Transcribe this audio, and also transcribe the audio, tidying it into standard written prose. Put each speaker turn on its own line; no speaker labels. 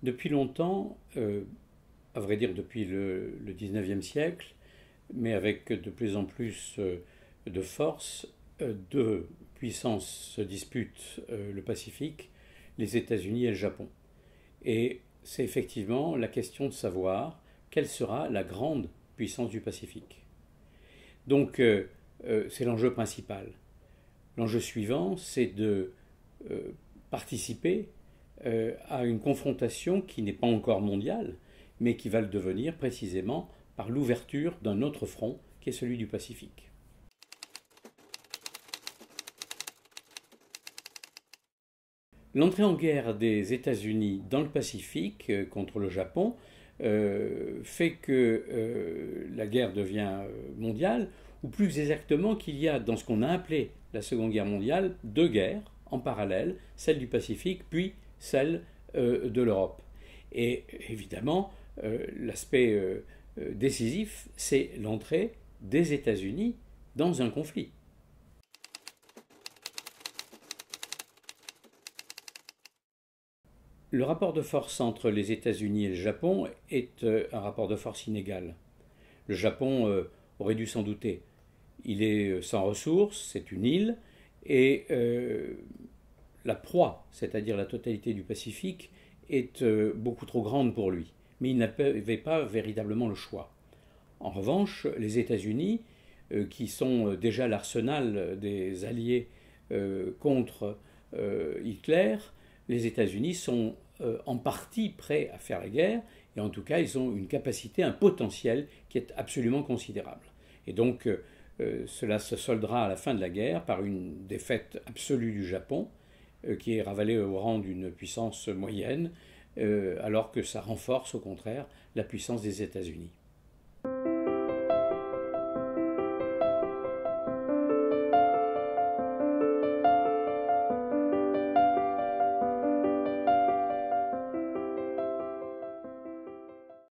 Depuis longtemps, à vrai dire depuis le 19e siècle, mais avec de plus en plus de force, deux puissances se disputent le Pacifique, les États-Unis et le Japon. Et c'est effectivement la question de savoir quelle sera la grande puissance du Pacifique. Donc c'est l'enjeu principal. L'enjeu suivant, c'est de participer à une confrontation qui n'est pas encore mondiale, mais qui va le devenir précisément par l'ouverture d'un autre front, qui est celui du Pacifique. L'entrée en guerre des États-Unis dans le Pacifique contre le Japon fait que la guerre devient mondiale, ou plus exactement qu'il y a dans ce qu'on a appelé la Seconde Guerre mondiale deux guerres en parallèle, celle du Pacifique puis celle de l'Europe. Et évidemment, l'aspect décisif, c'est l'entrée des États-Unis dans un conflit. Le rapport de force entre les États-Unis et le Japon est un rapport de force inégal. Le Japon aurait dû s'en douter. Il est sans ressources, c'est une île, et la proie, c'est-à-dire la totalité du Pacifique, est beaucoup trop grande pour lui. Mais il n'avait pas véritablement le choix. En revanche, les États-Unis, qui sont déjà l'arsenal des alliés contre Hitler, les États-Unis sont en partie prêts à faire la guerre, et en tout cas, ils ont une capacité, un potentiel qui est absolument considérable. Et donc, cela se soldera à la fin de la guerre par une défaite absolue du Japon, qui est ravalé au rang d'une puissance moyenne, alors que ça renforce au contraire la puissance des États-Unis.